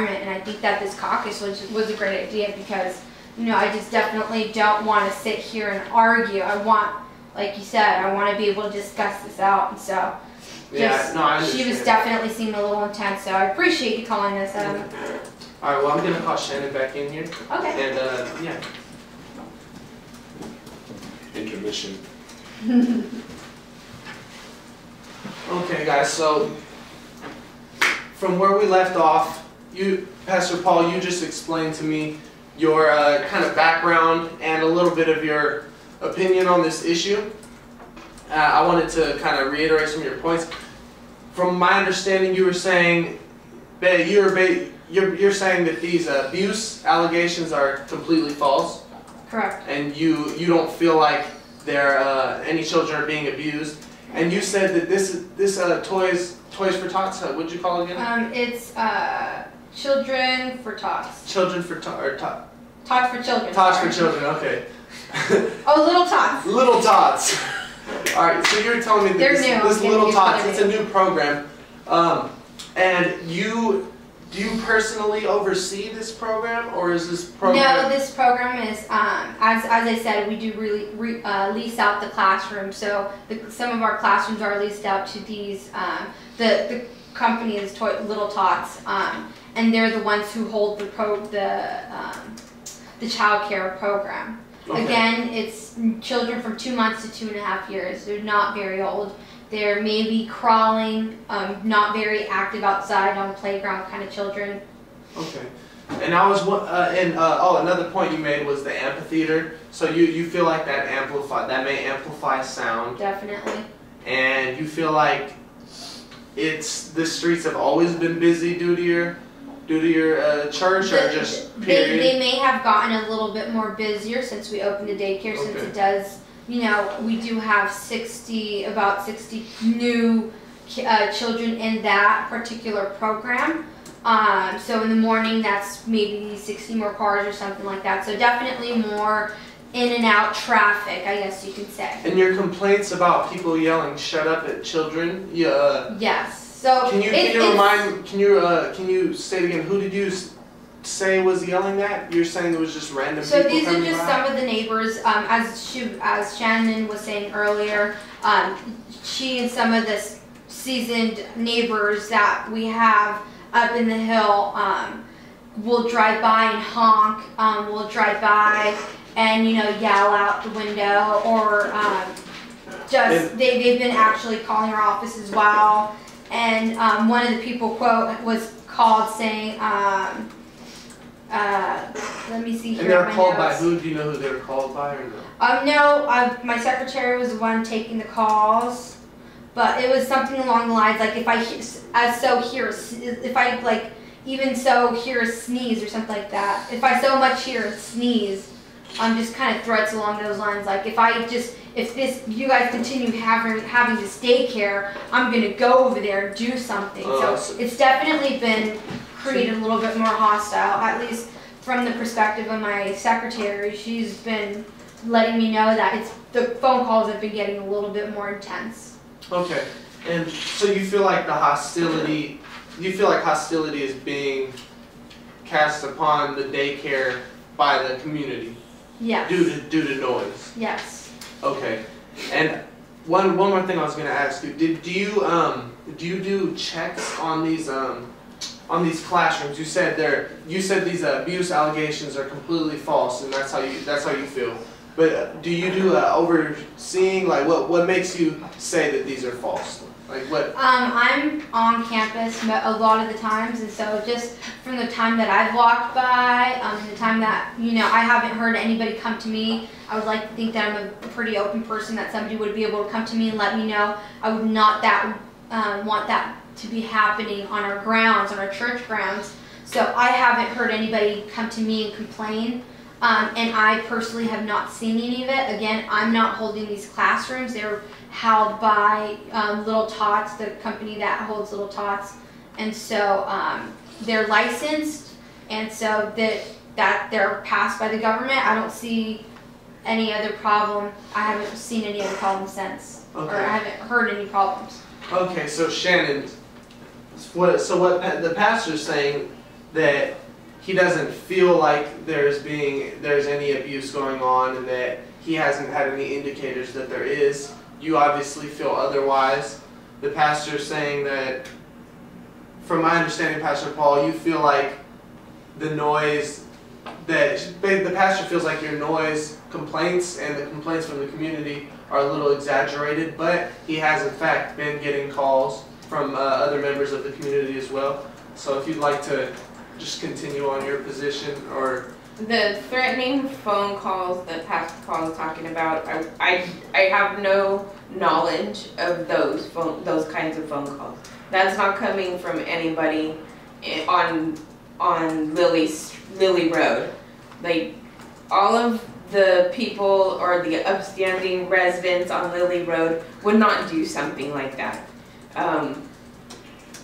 And I think that this caucus was a great idea because, you know, I just definitely don't want to sit here and argue. I want, like you said, I want to be able to discuss this out. And so, she was definitely seeming a little intense. So I appreciate you calling us. All right, well, I'm going to call Shannon back in here. Okay. And, yeah. Intermission. Okay, guys, so from where we left off, Pastor Paul, you just explained to me your kind of background and a little bit of your opinion on this issue. I wanted to kind of reiterate some of your points. From my understanding, you were saying that you're saying that these abuse allegations are completely false. Correct. And you don't feel like any children are being abused. And you said that this Toys for Tots, what'd you call it again? It's Children for Tots. Children for Tots. Tots for Children. Tots for Children, okay. Oh, Little Tots. Little Tots. All right, so you were telling me that this Little Tots, it's a new program. And do you personally oversee this program, or is this program? No, this program is, as I said, we do lease out the classroom. So some of our classrooms are leased out to these, the company is Little Tots, and they're the ones who hold the child care program. Okay. Again, it's children from 2 months to 2.5 years. They're not very old. They're maybe crawling, not very active outside on the playground kind of children. Okay. And I was another point you made was the amphitheater. So you feel like that may amplify sound. Definitely. And you feel like the streets have always been busy due to your church, or just period? They may have gotten a little bit more busier since we opened the daycare, since it does. You know, we do have about 60 new children in that particular program. So in the morning, that's maybe 60 more cars or something like that. So definitely more in and out traffic, I guess you could say. And your complaints about people yelling "shut up" at children? Yes. So can you say it again? Who did you say was yelling that? You're saying it was just random people. So these are just by? Some of the neighbors. As Shannon was saying earlier, she and some of the seasoned neighbors that we have up in the hill will drive by and honk. Will drive by and yell out the window, or they've been actually calling our office as well. And one of the people was called saying. Let me see here. And they're called by who? Do you know who they were called by, or no? No. My secretary was the one taking the calls, but it was something along the lines like if I hear a sneeze or something like that. If I so much hear a sneeze, just kind of threats along those lines. Like if you guys continue having this daycare, I'm gonna go over there and do something. So it's definitely been created a little bit more hostile, at least from the perspective of my secretary. She's been letting me know that the phone calls have been getting a little bit more intense. Okay, and so you feel like hostility is being cast upon the daycare by the community? Yes. Due to noise? Yes. Okay, and one more thing I was going to ask you. Do you do checks on these classrooms? You said these abuse allegations are completely false, and that's how you feel. But do you do overseeing? Like what makes you say that these are false? Like what? I'm on campus a lot of the times, and so just from the time that I've walked by, the time that I haven't heard anybody come to me. I would like to think that I'm a pretty open person, that somebody would be able to come to me and let me know. I would not want that to be happening on our grounds, on our church grounds. So I haven't heard anybody come to me and complain. And I personally have not seen any of it. Again, I'm not holding these classrooms. They're held by Little Tots, the company that holds Little Tots. And so they're licensed, and so that they're passed by the government. I don't see any other problem. I haven't seen any other problems since. Okay. Or I haven't heard any problems. Okay, so Shannon, what the pastor's saying that he doesn't feel like there's any abuse going on, and that he hasn't had any indicators that there is. You obviously feel otherwise. The pastor's saying that, from my understanding, Pastor Paul, you feel like the noise, that the pastor feels like your noise complaints and the complaints from the community are a little exaggerated, but he has in fact been getting calls from other members of the community as well. So if you'd like to just continue on your position, or the threatening phone calls that Pastor Paul is talking about, I have no knowledge of those kinds of phone calls. That's not coming from anybody on Lily Road. Like, all of the people or the upstanding residents on Lily Road would not do something like that.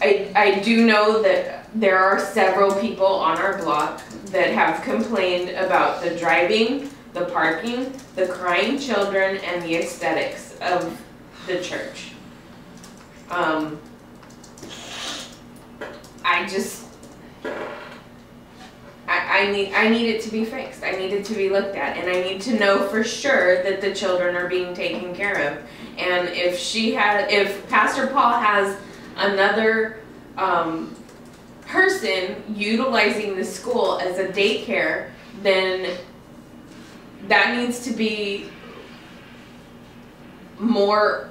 I do know that there are several people on our block that have complained about the driving, the parking, the crying children, and the aesthetics of the church. I need it to be fixed. I need it to be looked at, and I need to know for sure that the children are being taken care of. And if Pastor Paul has another person utilizing the school as a daycare, then that needs to be more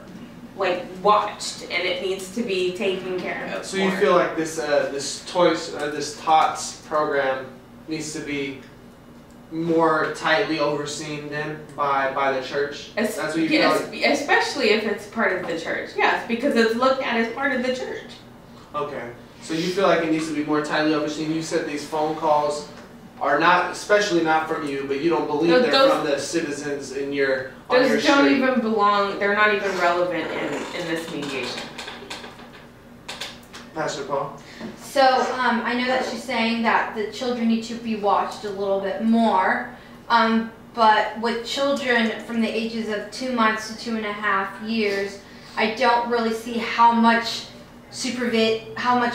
like watched, and it needs to be taken care of. So you feel like this TOTS program needs to be more tightly overseen then by the church? That's what you feel like? Especially if it's part of the church. Yes, because it's looked at as part of the church. Okay. So you feel like it needs to be more tightly overseen. You said these phone calls are not, especially not from you, but you don't believe they're from the citizens on your street. Those don't even belong, they're not even relevant in this mediation. Pastor Paul? So I know that she's saying that the children need to be watched a little bit more, but with children from the ages of 2 months to 2.5 years, I don't really see how much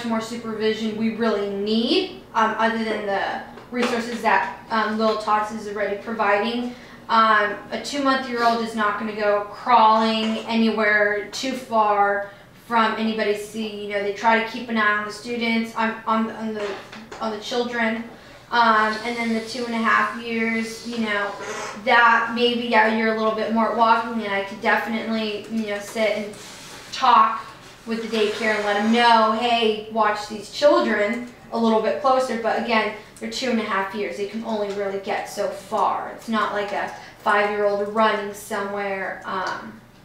more supervision we really need, other than the resources that Little Tots is already providing. A 2-month-old is not going to go crawling anywhere too far from anybody's see. You know, they try to keep an eye on the students, on the children, and then the 2.5 years, you know, that maybe you're a little bit more walking, and I could definitely, you know, sit and talk with the daycare and let them know, hey, watch these children a little bit closer. But again, they're 2.5 years. They can only really get so far. It's not like a 5-year-old running somewhere.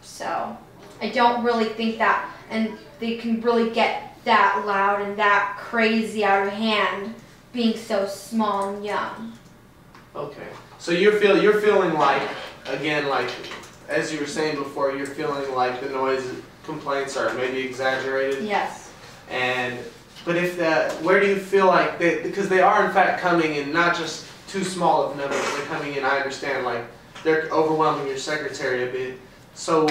So I don't really think that, and they can really get that loud and that crazy out of hand being so small and young. Okay. So you're feeling like, again, like as you were saying before, you're feeling like the noise complaints are maybe exaggerated. Yes. But where do you feel like because they are in fact coming in not just too small of numbers, they're coming in, I understand, like they're overwhelming your secretary a bit. So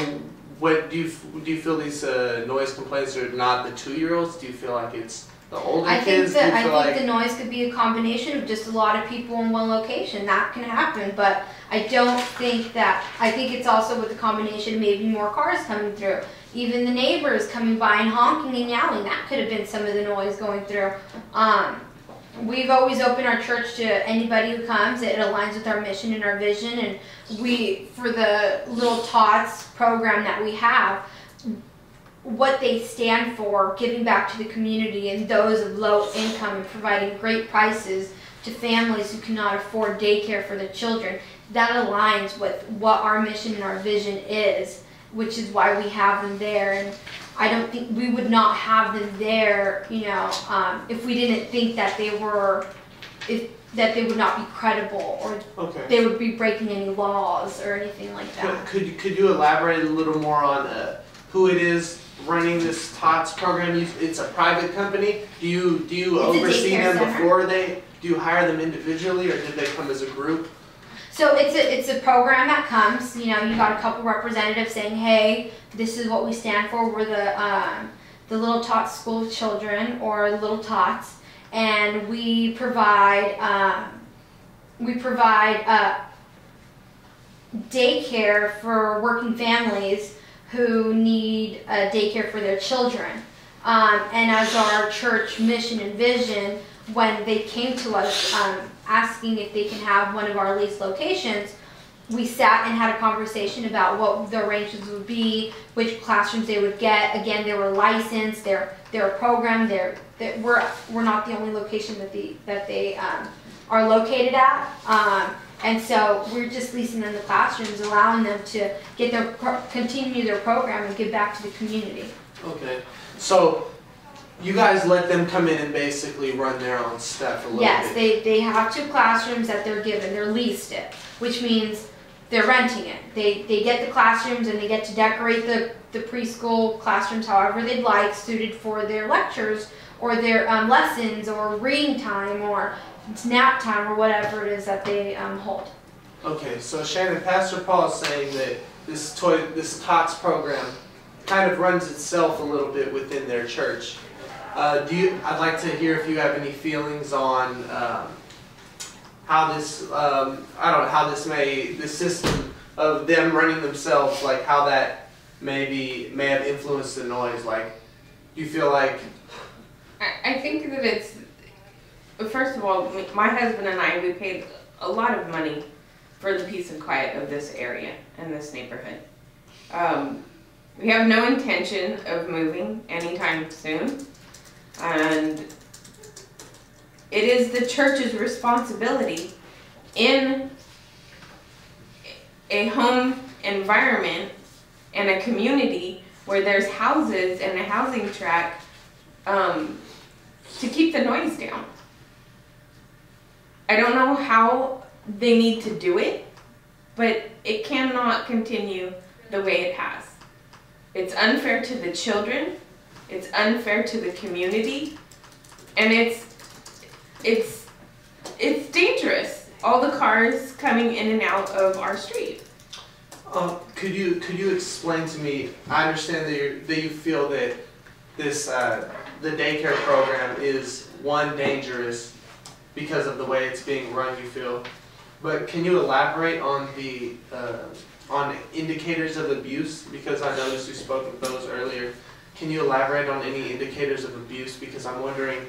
what do you feel these noise complaints are not the 2-year-olds? Do you feel like it's the older kids? I think the noise could be a combination of just a lot of people in one location. That can happen, but I don't think that. I think it's also with the combination, maybe more cars coming through. Even the neighbors coming by and honking and yelling, that could have been some of the noise going through. We've always opened our church to anybody who comes. It aligns with our mission and our vision, and for the Little Tots program that we have, what they stand for, giving back to the community and those of low income and providing great prices to families who cannot afford daycare for their children, that aligns with what our mission and our vision is, which is why we have them there. And I don't think we would not have them there, you know, if we didn't think that they would not be credible, or they would be breaking any laws or anything like that. Could you elaborate a little more on who it is running this TOTS program? It's a private company. Do you oversee them before do you hire them individually, or did they come as a group? So it's a program that comes, you know, you got a couple representatives saying, hey, this is what we stand for. We're the Little Tots School of Children, or Little Tots, and we provide daycare for working families who need daycare for their children. And as our church mission and vision, when they came to us asking if they can have one of our leased locations, we sat and had a conversation about what the arrangements would be, which classrooms they would get. Again, they were licensed, they're a program, we're not the only location that they are located at. And so we're just leasing them the classrooms, allowing them to continue their program and give back to the community. Okay, so you guys let them come in and basically run their own stuff a little bit. Yes, they have 2 classrooms that they're given. They're leased it, which means they're renting it. They get the classrooms and they get to decorate the preschool classrooms however they'd like, suited for their lectures or their lessons or reading time or nap time or whatever it is that they hold. Okay, so Shannon, Pastor Paul is saying that this TOTS program kind of runs itself a little bit within their church. I'd like to hear if you have any feelings on how this, the system of them running themselves, like how that may have influenced the noise. Like, do you feel like? I think that it's, first of all, my husband and I, we paid a lot of money for the peace and quiet of this area and this neighborhood. We have no intention of moving anytime soon, and it is the church's responsibility in a home environment and a community where there's houses and a housing tract to keep the noise down. I don't know how they need to do it, but it cannot continue the way it has. It's unfair to the children, it's unfair to the community, and it's dangerous. All the cars coming in and out of our street. Could you explain to me? I understand that you feel that this the daycare program is dangerous because of the way it's being run. You feel, but can you elaborate on the on indicators of abuse? Because I noticed you spoke of those earlier. Can you elaborate on any indicators of abuse? Because I'm wondering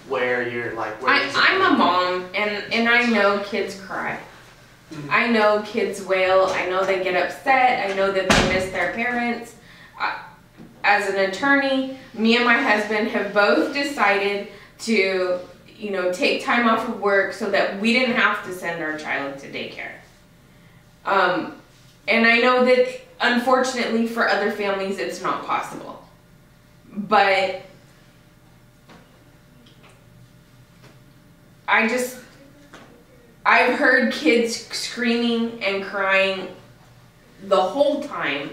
where you're like. I'm a mom, and I know kids cry. Mm-hmm. I know kids wail. I know they get upset. I know that they miss their parents. As an attorney, me and my husband have both decided to, take time off of work so that we didn't have to send our child to daycare. And I know that, unfortunately, for other families, it's not possible. But I've heard kids screaming and crying the whole time,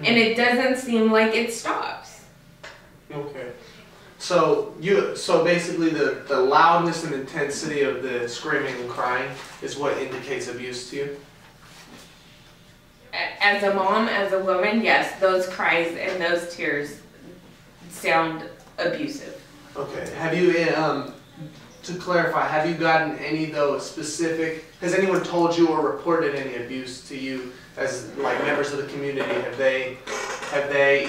and it doesn't seem like it stops. Okay. So basically the loudness and intensity of the screaming and crying is what indicates abuse to you? As a mom, as a woman, yes, those cries and those tears sound abusive. Okay. Have you, to clarify, have you gotten any specific, has anyone told you or reported any abuse to you as like members of the community? Have they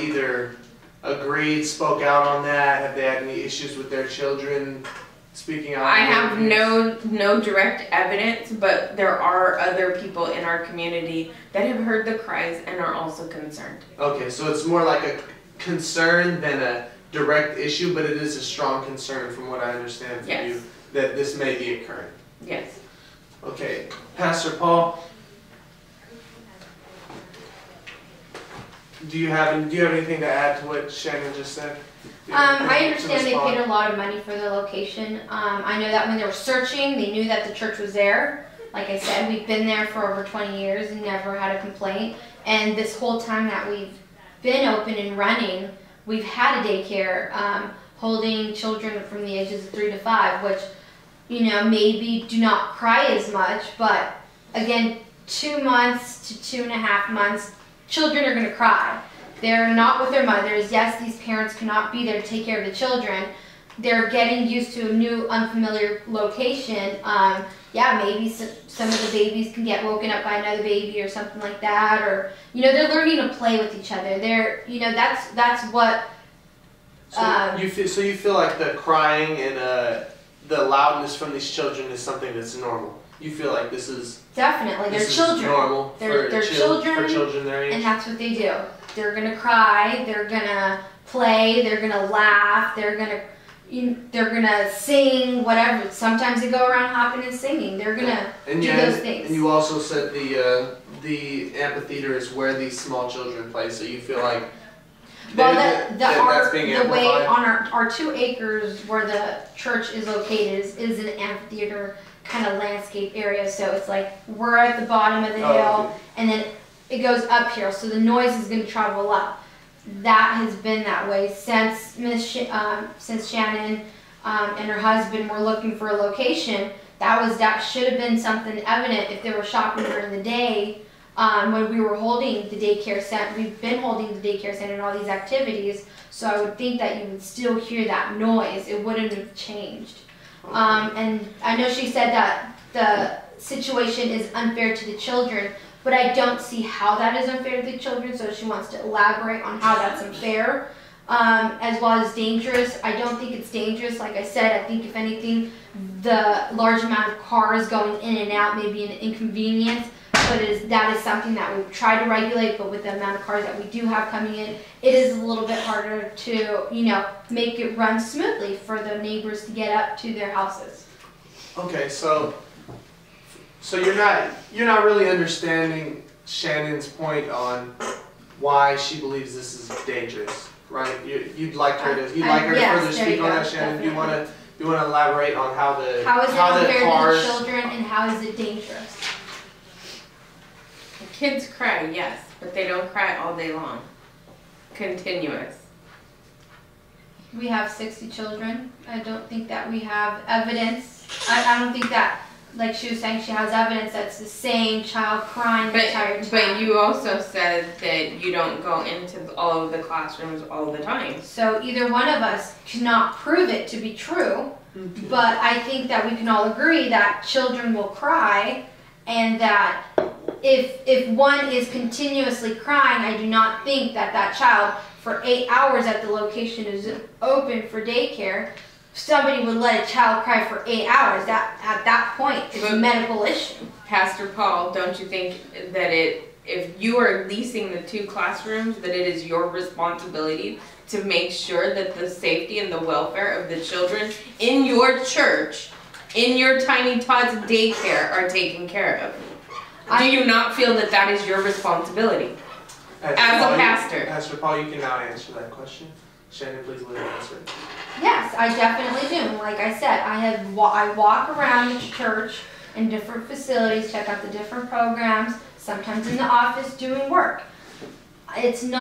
either agreed, spoke out on that? Have they had any issues with their children speaking out? I have no direct evidence, but there are other people in our community that have heard the cries and are also concerned. Okay, so it's more like a concern than a direct issue, but it is a strong concern from what I understand from you that this may be occurring. Yes. Okay, Pastor Paul, do you have anything to add to what Shannon just said? I understand they paid a lot of money for the location. I know that when they were searching, they knew that the church was there. Like I said, we've been there for over 20 years and never had a complaint. And this whole time that we've been open and running, we've had a daycare holding children from the ages of 3 to 5, which, maybe do not cry as much. But again, 2 months to 2.5 months, children are going to cry. They're not with their mothers. Yes, these parents cannot be there to take care of the children, they're getting used to a new unfamiliar location, yeah, maybe some of the babies can get woken up by another baby or something like that, or they're learning to play with each other. They're that's what. So you feel like the crying and the loudness from these children is something that's normal. You feel like this is definitely this they're is children. normal They're children, for children their age. and that's what they do. They're gonna cry. They're gonna play. They're gonna laugh. They're gonna sing. Whatever. Sometimes they go around hopping and singing. They're gonna do those things. And you also said the amphitheater is where these small children play. So you feel like that's being amplified? The way on our 2 acres where the church is located is an amphitheater kind of landscape area. So it's like we're at the bottom of the hill, and then it goes uphill. So the noise is going to travel up. That has been that way since since Shannon and her husband were looking for a location. That should have been something evident if they were shopping during the day. When we were holding the daycare center, we've been holding the daycare center and all these activities, so I would think that you would still hear that noise. It wouldn't have changed. And I know she said that the situation is unfair to the children, but I don't see how that is unfair to the children, so she wants to elaborate on how that's unfair, as well as dangerous. I don't think it's dangerous. Like I said, I think if anything, the large amount of cars going in and out may be an inconvenience. But that is something that we've tried to regulate, but with the amount of cars that we do have coming in, it is a little bit harder to, make it run smoothly for the neighbors to get up to their houses. Okay, so you're not really understanding Shannon's point on why she believes this is dangerous, right? You'd like her to further speak on that, Shannon. Do you want to elaborate on how is it unfair to the children and how is it dangerous? Kids cry, yes, but they don't cry all day long. Continuous. We have 60 children. I don't think that we have evidence. I don't think that, like she was saying, she has evidence that's the same child crying the entire time. But you also said that you don't go into all of the classrooms all the time. So either one of us cannot prove it to be true, but I think that we can all agree that children will cry, and that if one is continuously crying, I do not think that child for 8 hours at the location is open for daycare, somebody would let a child cry for 8 hours. That at that point it's a medical issue. Pastor Paul, don't you think that if you are leasing the 2 classrooms, that it is your responsibility to make sure that the safety and the welfare of the children in your church, in your Tiny Tots daycare, are taken care of? Do you not feel that is your responsibility as a pastor? Pastor Paul, you can now answer that question. Shannon, please let her answer. Yes, I definitely do. Like I said, I walk around the church in different facilities, check out the different programs, sometimes in the office doing work. It's not